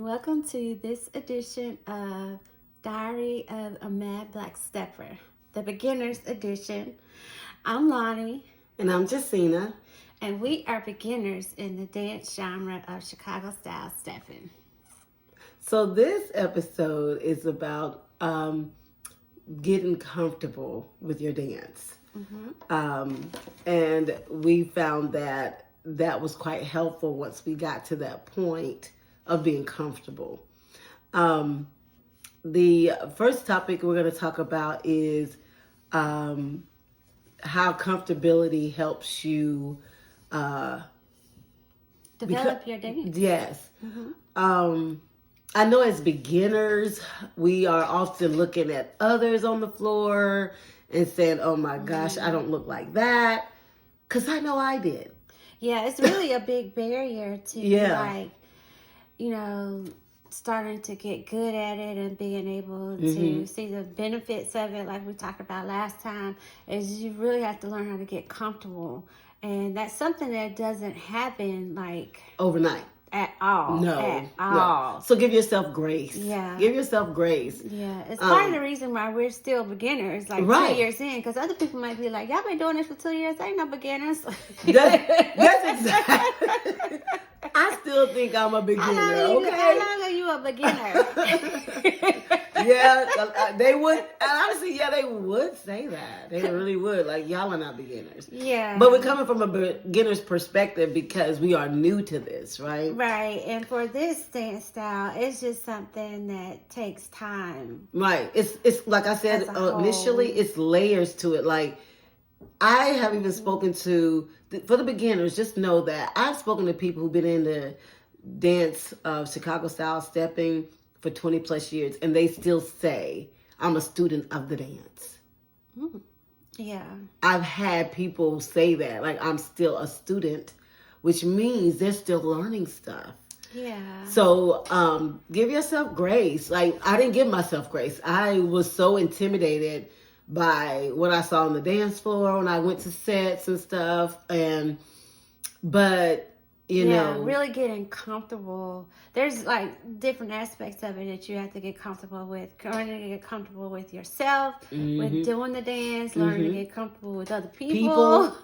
welcome to this edition of Diary of a Mad Black Stepper, the beginner's edition. I'm Lonnie. And I'm Jacina. And we are beginners in the dance genre of Chicago-style Steppin. So this episode is about getting comfortable with your dance. And we found that was quite helpful once we got to that point of being comfortable. The first topic we're going to talk about is how comfortability helps you develop your dance. Yes. I know as beginners, we are often looking at others on the floor and saying, oh my gosh, I don't look like that. Because I know I did. Yeah, it's really a big barrier to starting to get good at it and being able to see the benefits of it, like we talked about last time, is you really have to learn how to get comfortable. And that's something that doesn't happen like overnight. At all. No. At all. No. So give yourself grace. Yeah. Give yourself grace. Yeah. It's part of the reason why we're still beginners, like 2 years in. Because other people might be like, y'all been doing this for 2 years. Ain't no beginners. That's exactly. I still think I'm a beginner. How long are you a beginner? Yeah, they would. Honestly, they would say that. They really would. Like, y'all are not beginners. Yeah. But we're coming from a beginner's perspective because we are new to this, right? Right. And for this dance style, it's just something that takes time. Right. It's like I said initially, it's layers to it. Like, I have even spoken to, for the beginners, just know that I've spoken to people who've been in the dance of Chicago-style stepping for 20 plus years, and they still say, I'm a student of the dance. Yeah. I've had people say that, like, I'm still a student, which means they're still learning stuff. Yeah. So give yourself grace. Like, I didn't give myself grace. I was so intimidated by what I saw on the dance floor when I went to sets and stuff. But you know, really getting comfortable. There's like different aspects of it that you have to get comfortable with. Learning to get comfortable with yourself, with doing the dance, learning to get comfortable with other people.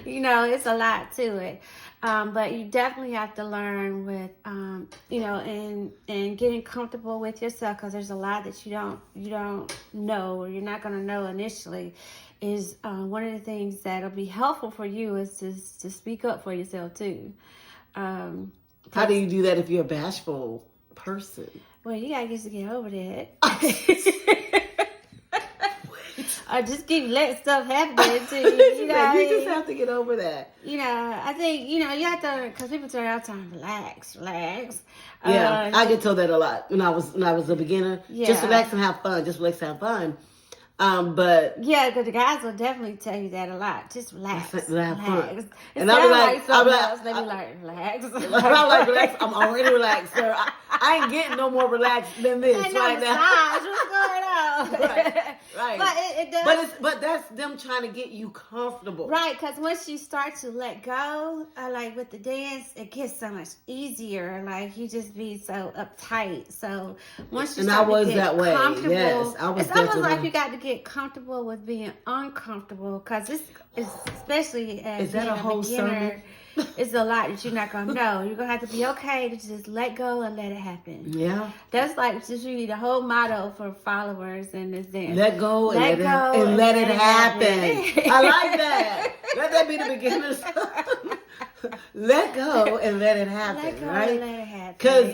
It's a lot to it. But you definitely have to learn with, and getting comfortable with yourself, because there's a lot that you don't know, or you're not going to know initially. Is one of the things that'll be helpful for you is to speak up for yourself too. How do you do that if you're a bashful person? Well, you gotta get over that. Or just keep letting stuff happen to you. You just have to get over that. I think you have to, because people tell you all the time, relax. Yeah, I get told that a lot when I was a beginner. Yeah. Just relax and have fun. Just relax and have fun. But yeah, because the guys will definitely tell you that a lot. Just relax. Fun. And I'll be like, else. They be like, relax. I'm like, relax. I'm already relaxed, sir. I ain't getting no more relaxed than this right now. What's going on? Right. But it does. But that's them trying to get you comfortable. Right, because once you start to let go, like with the dance, it gets so much easier. Like you just be so uptight. So once you start to get comfortable, yes, I was it's almost like you got to get comfortable with being uncomfortable, because it's especially as being a whole beginner. It's a lot that you're not gonna know. You're gonna have to be okay to just let go and let it happen. Yeah, that's like just really the whole motto for followers in this dance. Let go and let it happen. I like that. Let that be the beginners. Let go and let it happen. Let go right? And let it happen. Because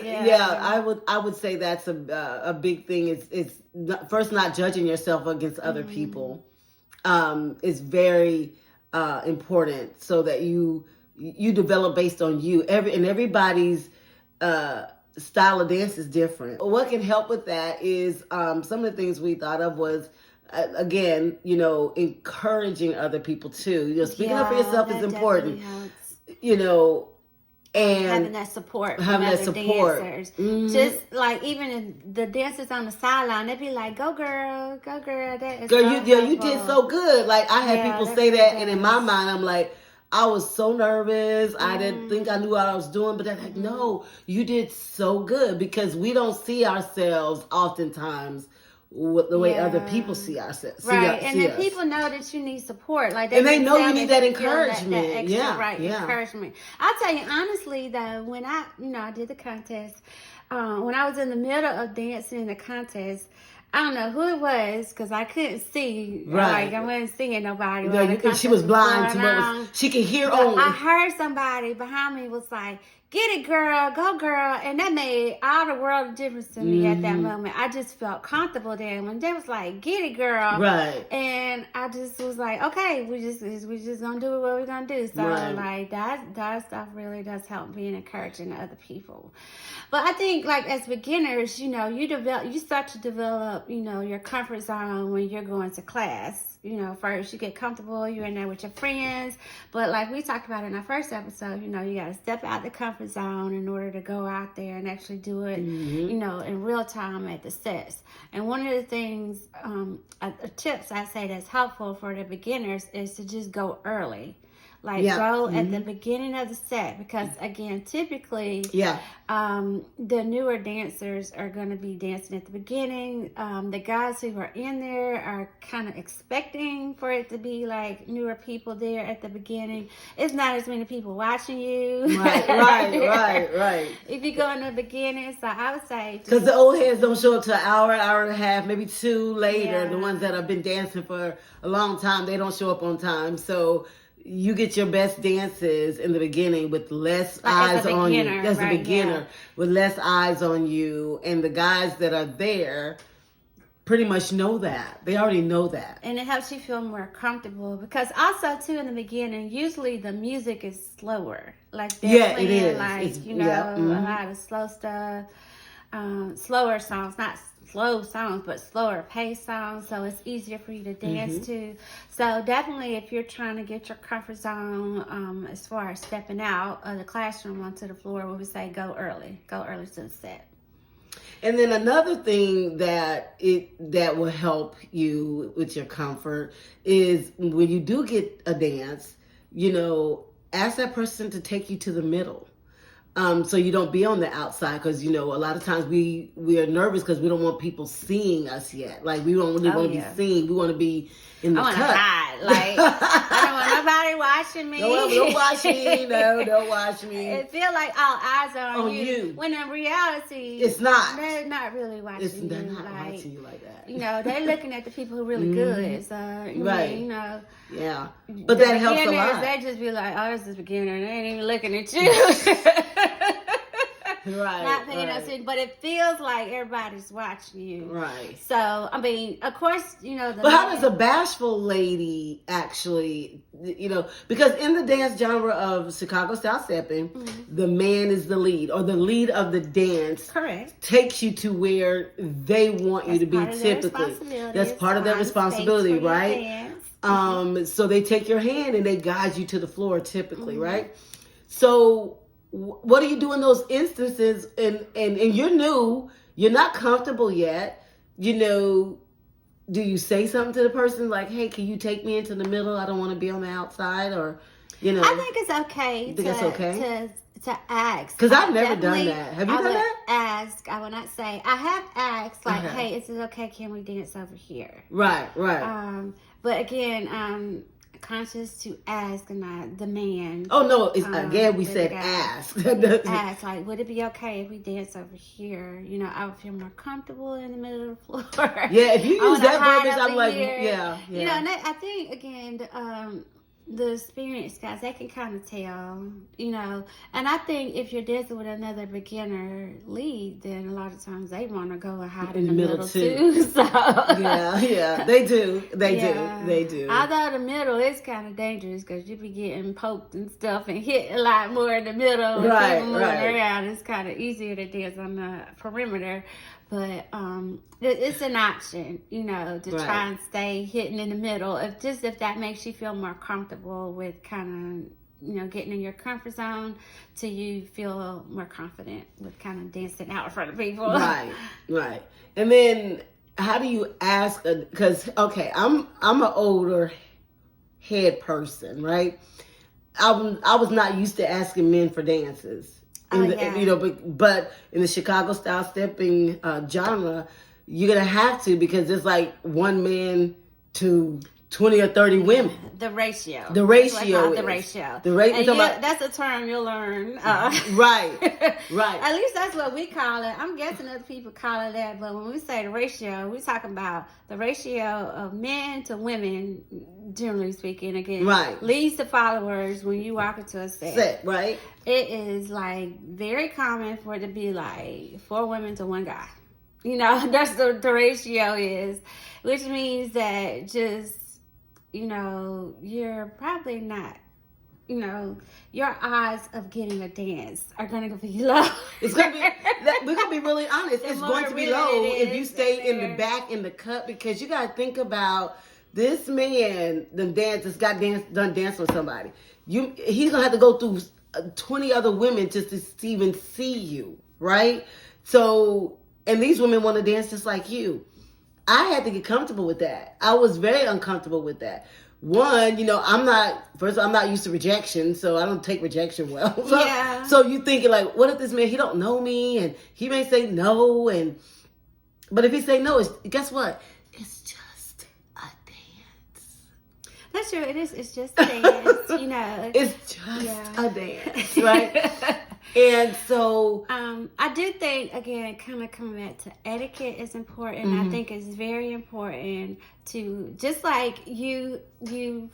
I would say that's a big thing. It's first not judging yourself against other people. Is very important, so that you develop based on you. Everybody's style of dance is different. What can help with that is some of the things we thought of was again, encouraging other people too. Speaking up for yourself is important. And having that support from other dancers. Just like even in the dancers on the sideline, they'd be like, "Go girl, go girl." That is girl, you did so good. Like I had people say that, and in my mind, I'm like, I was so nervous. I didn't think I knew what I was doing, but they're like, no, you did so good, because we don't see ourselves oftentimes with the way other people see ourselves. Right. And then people know that you need support. Like they know you need that encouragement. That extra, encouragement. I'll tell you honestly though, when I did the contest, when I was in the middle of dancing in the contest, I don't know who it was, because I couldn't see. Right. Like, I wasn't seeing nobody. She was blind to what was, she could hear only. I heard somebody behind me was like, get it, girl, go, girl. And that made all the world of difference to me at that moment. I just felt comfortable there. When they was like, get it, girl. Right. And I just was like, okay, we just going to do what we're going to do. So, like, that stuff really does help being encouraging to other people. But I think, like, as beginners, you start to develop, your comfort zone when you're going to class. First you get comfortable, you're in there with your friends. But like we talked about in our first episode, you got to step out the comfort zone in order to go out there and actually do it, in real time at the sets. And one of the things, tips I say that's helpful for the beginners is to just go early. Like, go at the beginning of the set, because again, typically, the newer dancers are going to be dancing at the beginning. The guys who are in there are kind of expecting for it to be like newer people there at the beginning. It's not as many people watching you. Right. If you go in the beginning, so I would say, because the old heads don't show up to an hour and a half, maybe 2 later. The ones that have been dancing for a long time, they don't show up on time. So you get your best dances in the beginning with less eyes on you. As a beginner, with less eyes on you. And the guys that are there pretty much know that. They already know that. And it helps you feel more comfortable, because also, too, in the beginning, usually the music is slower. Like, they're playing, it is. Like, a lot of slow stuff. Slower songs, not slow songs, but slower pace songs, so it's easier for you to dance to. So definitely, if you're trying to get your comfort zone, as far as stepping out of the classroom onto the floor, we would say go early to the set. And then another thing that will help you with your comfort is when you do get a dance, ask that person to take you to the middle. So you don't be on the outside, because, a lot of times we are nervous because we don't want people seeing us yet. Like, we don't really want to be seen. We want to be in the cut. I want to hide. Like, I don't want nobody watching me. Don't watch me. No, don't watch me. It feels like all eyes are on you. When in reality, it's not. They're not really watching you. They're not watching you like that. They're looking at the people who are really good. So, yeah. But that helps a lot. They just be like, oh, this is a beginner. They ain't even looking at you. Not paying attention, but it feels like everybody's watching you. Right. So, I mean, of course, But how does a bashful lady actually, because in the dance genre of Chicago-style Steppin, the man is the lead, or the lead of the dance. Correct. Takes you to where they want you to be typically. That's part of their responsibility, right? So they take your hand and they guide you to the floor typically, right? So what do you do in those instances? And you're new, you're not comfortable yet. Do you say something to the person like, "Hey, can you take me into the middle? I don't want to be on the outside," or I think it's okay. You think it's okay to ask? Because I've never done that. Have you done that? I will not say. I have asked, like, "Hey, is it okay? Can we dance over here?" Right. But again, conscious to ask and not demand. Oh no! Again, we said ask. Ask, like, would it be okay if we dance over here? I would feel more comfortable in the middle of the floor. Yeah, if you use that verbiage, I'm like, yeah. And I think again, the experienced guys, they can kind of tell, and I think if you're dancing with another beginner lead, then a lot of times they want to go and hide in the middle too. So they do. They do. Although the middle is kind of dangerous because you be getting poked and stuff and hit a lot more in the middle. Right. Moving around, it's kind of easier to dance on the perimeter. But it's an option, to try and stay hidden in the middle. If that makes you feel more comfortable with kind of, getting in your comfort zone, till you feel more confident with kind of dancing out in front of people. Right. And then how do you ask? Because I'm an older head person, right? I was not used to asking men for dances. But in the Chicago-style stepping genre, you're gonna have to, because it's like one man to 20 or 30 women. The ratio. The ratio. That's a term you'll learn. Right. At least that's what we call it. I'm guessing other people call it that, but when we say the ratio, we're talking about the ratio of men to women, generally speaking. Again, leads to followers when you walk into a set. Right. It is like very common for it to be like 4 women to 1 guy. You know, that's the ratio is, which means that just, you know, you're probably not, you know, your odds of getting a dance are going to be low. It's going to be, we're going to be really honest. It's going to be low if you stay in the back in the cut, because you got to think about this man, done dance with somebody. He's going to have to go through 20 other women just to even see you, right? So, and these women want to dance just like you. I had to get comfortable with that. I was very uncomfortable with that. One, you know, I'm not used to rejection, so I don't take rejection well. So you thinking like, what if this man, he don't know me, and he may say no, but if he say no, guess what? It's just a dance. That's true. It is. It's just a dance. You know, it's just a dance, right? And so, I do think, again, kind of coming back to etiquette is important. I think it's very important to, just like you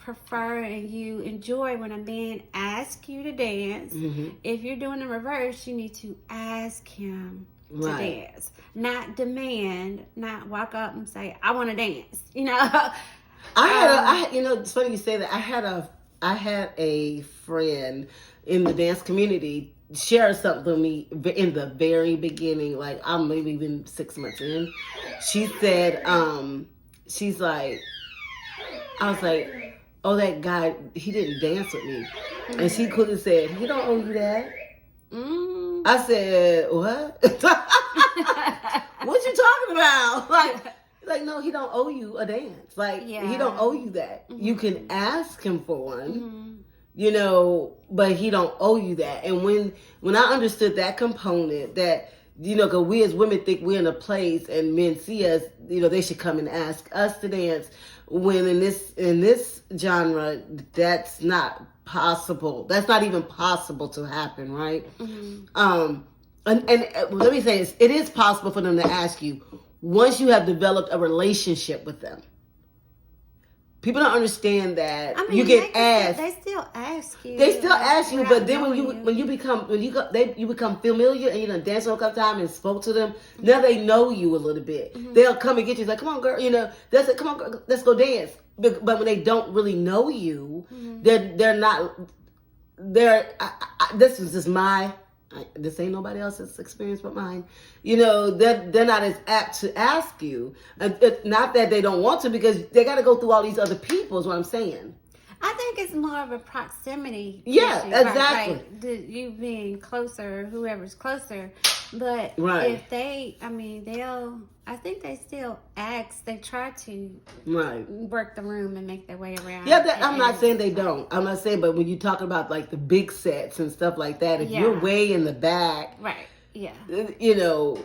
prefer and you enjoy when a man asks you to dance. If you're doing the reverse, you need to ask him to dance, not demand, not walk up and say, "I want to dance." You know, it's funny you say that. I had a friend in the dance community share something with me in the very beginning, like I'm maybe even 6 months in. She said, she's like, I was like, oh, that guy, he didn't dance with me. And she quickly said, he don't owe you that. I said, what? What you talking about? Like, no, he don't owe you a dance. Like, he don't owe you that. You can ask him for one. You know, but he don't owe you that. And when I understood that component, that, you know, because we as women think we're in a place and men see us, you know, they should come and ask us to dance. When in this genre, that's not possible. That's not even possible to happen, right? And let me say this: it is possible for them to ask you once you have developed a relationship with them. People don't understand that. I mean, you get asked. They still ask you. They still ask you, but then when you become familiar and you done dance for a couple times and spoke to them, now they know you a little bit. They'll come and get you. It's like, come on, girl. You know, they'll say, come on, girl, let's go dance. But when they don't really know you, they're not. This is just my. This ain't nobody else's experience but mine. You know, they're not as apt to ask you. Not that they don't want to, because they got to go through all these other people is what I'm saying. I think it's more of a proximity issue, exactly. Like you being closer, whoever's closer. But if I think they still ask. They try to work the room and make their way around. Yeah, I'm not saying they don't. I'm not saying, but when you talk about like the big sets and stuff like that, if you're way in the back, you know,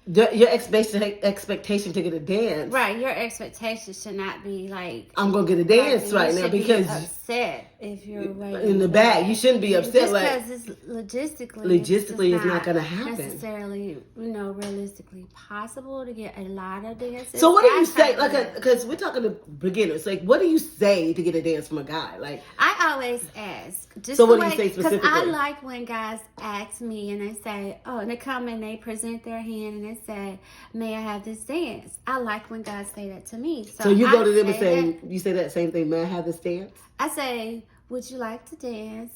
your expectation to get a dance, your expectation should not be like, I'm gonna get a dance right now, because be upset if you're way in the back. You shouldn't be upset, just because it's logistically it's not gonna happen necessarily, you know, realistically possible to get a lot of dances. So what do you say, like, because we're talking to beginners, like, what do you say to get a dance from a guy? Like, I always ask. So what do you say specifically? Because I like when guys ask me and they say, and they come and they present their hand and they say, may I have this dance? I like when guys say that to me. So you go to them and say, you say that same thing, may I have this dance? I say, would you like to dance?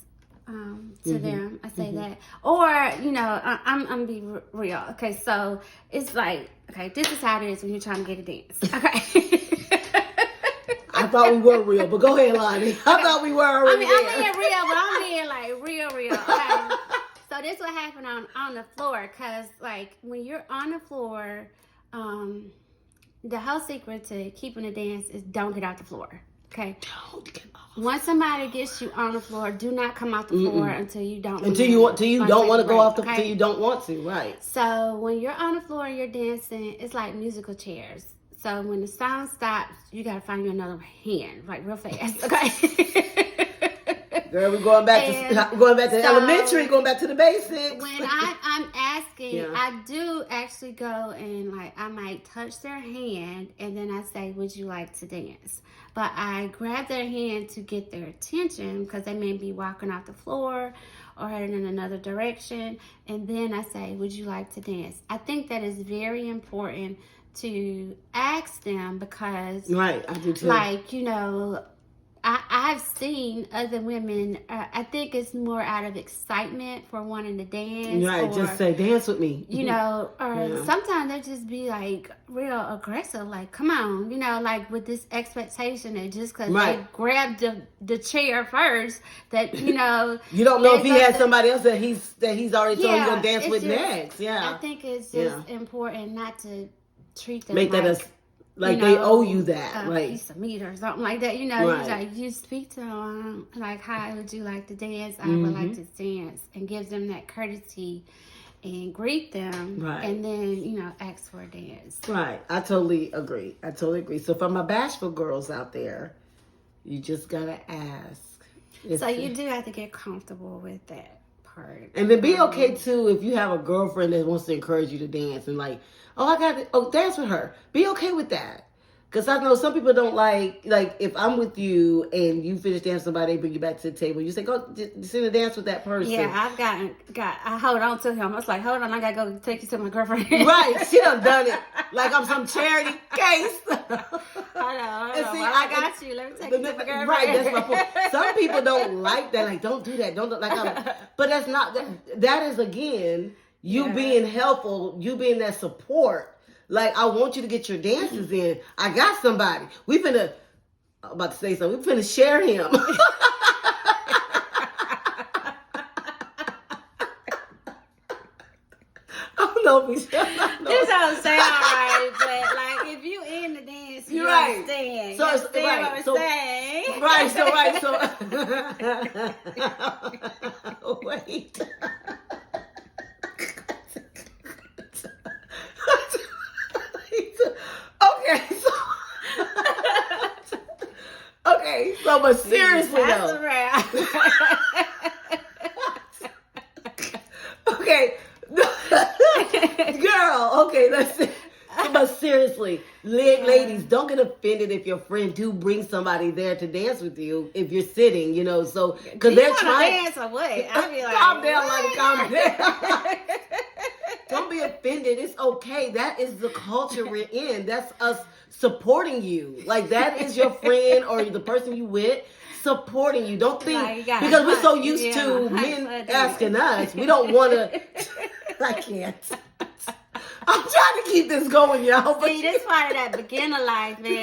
To them, I say that. Or, you know, I'm gonna be real. Okay, so it's like, okay, this is how it is when you're trying to get a dance. Okay. I thought we were real, but go ahead, Lonnie. I thought we were already I'm being real, but I'm being like real. Okay. So this what happened on the floor, because like when you're on the floor, the whole secret to keeping a dance is don't get off the floor. Okay. Don't get off. Once somebody gets you on the floor, do not come off the floor until you don't. Until you don't want to go off the. Until you don't want to, right? So when you're on the floor and you're dancing, it's like musical chairs. So when the sound stops, you gotta find you another hand, like real fast. Okay. Girl, we're going back to elementary, going back to the basics. When I'm asking, I do actually go and like I might touch their hand and then I say, "Would you like to dance?" But I grab their hand to get their attention because they may be walking off the floor or heading in another direction, and then I say, "Would you like to dance?" I think that is very important to ask them because, right, I do too. Like, you know, I've seen other women, I think it's more out of excitement for wanting to dance. Right, or, just say, dance with me. You know, or sometimes they just be like real aggressive, like, come on, you know, like with this expectation that just because they grabbed the chair first, that, you know. You don't know if he has somebody else that he's already told you to dance with next. Yeah. I think it's just important not to treat them make like, that as like they owe you that, right? Piece of meat or something like that. You know, you speak to them like, "Hi, would you like to dance? I would like to dance," and give them that courtesy and greet them, right? And then ask for a dance. Right. I totally agree. So for my bashful girls out there, you just gotta ask. So you do have to get comfortable with that part, and then be okay too if you have a girlfriend that wants to encourage you to dance and like, dance with her. Be okay with that. Because I know some people don't like if I'm with you and you finish dancing somebody, bring you back to the table. You say, go sit and dance with that person. Yeah, I've I hold on to him. I was like, hold on, I got to go take you to my girlfriend. Right. She done it. Like I'm some charity case. Hold on. See, I got you. Let me take you to my girlfriend. Right, that's my point. Some people don't like that. Like, don't do that. Don't but that's not, that is again, you being helpful, you being that support. Like, I want you to get your dances in. I got somebody. I'm about to say something. We finna share him. I don't know if we should. This don't sound right, but like if you in the dance, you understand. So it's wait. Okay, so but seriously though. Okay. Girl, okay, let's see. But seriously, ladies, don't get offended if your friend do bring somebody there to dance with you if you're sitting, so because they're trying to dance or what? I'll be like, calm down. Don't be offended. It's okay. That is the culture we're in. That's us supporting you. Like, that is your friend or the person you with supporting you. Don't think, because we're so used to men asking us. We don't want to. I can't. I'm trying to keep this going, y'all. See, this part of that beginner life, man.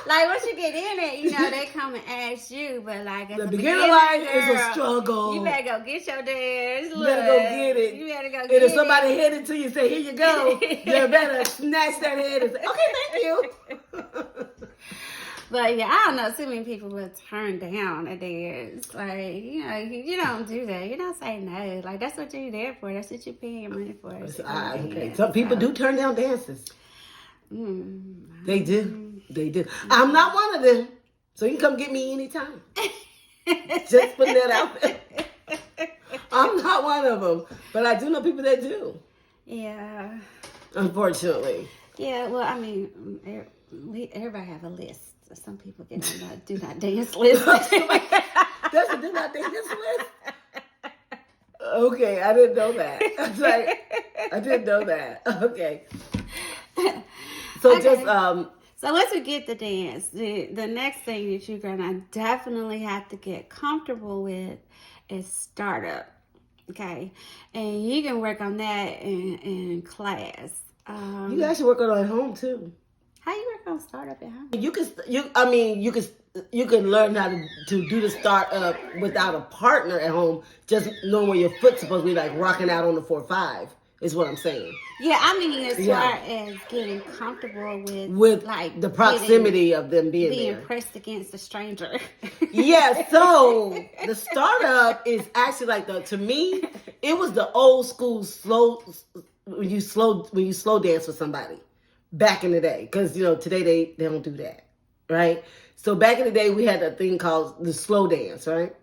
Like, once you get in it, they come and ask you. But, like, as the a beginner life is a struggle. You better go get your dance. You better go get it. You better go get it. And if somebody head it to you and say, here you go, you better snatch that head and say, okay, thank you. But yeah, I don't know. Too many people will turn down a dance. Like, you don't do that. You don't say no. Like, that's what you're there for. That's what you're paying your money for. Okay. Some people do turn down dances. They do. They do. I'm not one of them. So you can come get me anytime. Just putting that out there. I'm not one of them. But I do know people that do. Yeah. Unfortunately. Yeah, well, I mean, everybody have a list. Some people get on the do not dance list. That's a do not dance list? Okay, I didn't know that. I didn't know that. Okay. So so once we get the dance, the next thing that you're gonna definitely have to get comfortable with is startup. Okay, and you can work on that in class. You guys should work on it at home too. How you work on startup at home? You can learn how to do the startup without a partner at home. Just knowing where your foot's supposed to be, like rocking out on the 4/5. is what I'm saying. Yeah, I mean, as far as getting comfortable with like the proximity of them being there. pressed against a stranger. Yeah, so the startup is actually like to me, it was the old school when you slow dance with somebody back in the day. Because today they don't do that, right? So back in the day we had a thing called the slow dance, right?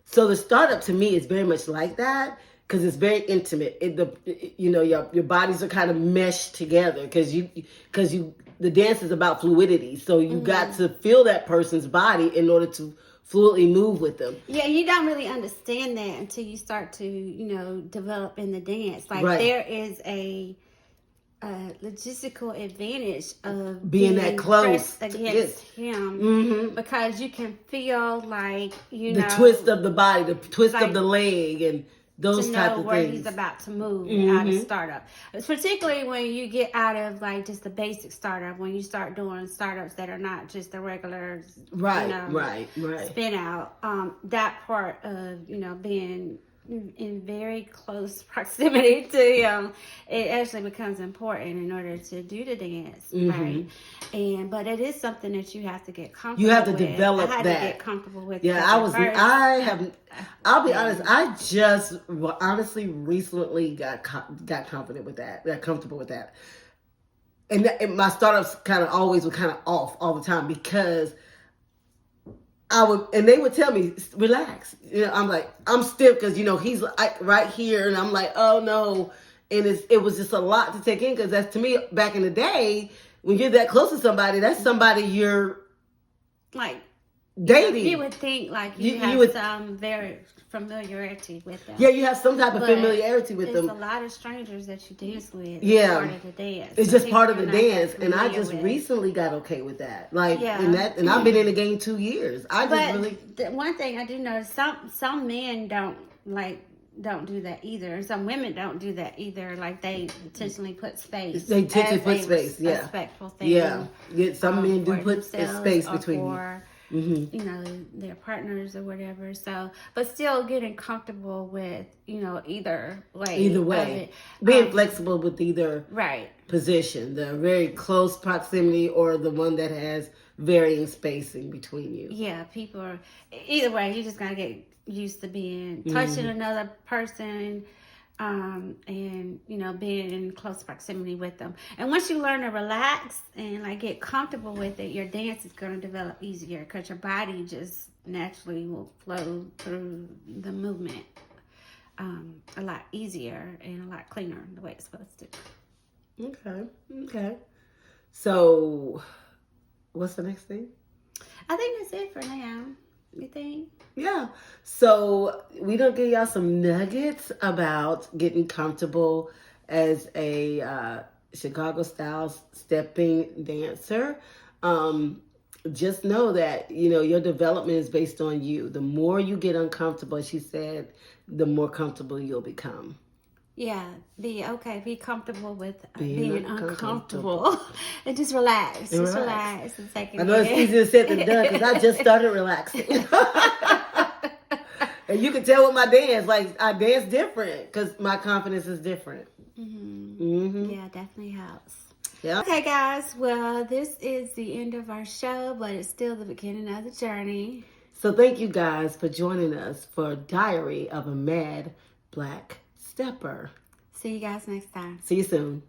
So the startup to me is very much like that. Because it's very intimate. Your bodies are kind of meshed together. Because the dance is about fluidity. So you got to feel that person's body in order to fluidly move with them. Yeah, you don't really understand that until you start to develop in the dance. Like there is a logistical advantage of being that close against him because you can feel like the twist of the body, the twist of the leg, and those type of where things. He's about to move out of startup. It's particularly when you get out of like just the basic startup, when you start doing startups that are not just the regular right spin out. That part of being in very close proximity to him, it actually becomes important in order to do the dance, right? But it is something that you have to get comfortable with. You have to develop that. I had to get comfortable with. Yeah, I'll be honest. I just honestly recently got confident with that. Got comfortable with that. And my startups kind of always were kind of off all the time because and they would tell me, relax. I'm like, I'm stiff because, he's like right here. And I'm like, oh no. And it was just a lot to take in because that's, to me, back in the day, when you're that close to somebody, that's somebody you're like dating. You would think like you have some very familiarity with them. Yeah, you have some type of familiarity with them. It's a lot of strangers that you dance with. Yeah. Part of the dance. It's just part of the dance. And I just recently got okay with that. Like, and I've been in the game 2 years. The one thing I do know, some men don't do that either. And some women don't do that either. Like they intentionally put space. They intentionally put space, respectful thing. Yeah. Some men do put space between you. Their partners or whatever. So, but still getting comfortable with, either way. Being flexible with either right position, the very close proximity or the one that has varying spacing between you. Yeah, people are, either way, you just got to get used to touching another person, and being in close proximity with them. And once you learn to relax and like get comfortable with it, your dance is going to develop easier because your body just naturally will flow through the movement a lot easier and a lot cleaner the way it's supposed to. Okay. So what's the next thing? I think that's it for now. You think? Yeah. So we don't give y'all some nuggets about getting comfortable as a Chicago-style stepping dancer. Just know that, your development is based on you. The more you get uncomfortable, she said, the more comfortable you'll become. Yeah, be comfortable with being uncomfortable. And just relax. Relax and take it. I know it's easier said than done because I just started relaxing. And you can tell with my dance, like I dance different because my confidence is different. Yeah, definitely helps. Yeah. Okay, guys. Well, this is the end of our show, but it's still the beginning of the journey. So thank you guys for joining us for Diary of a Mad Black Stepper. See you guys next time. See you soon.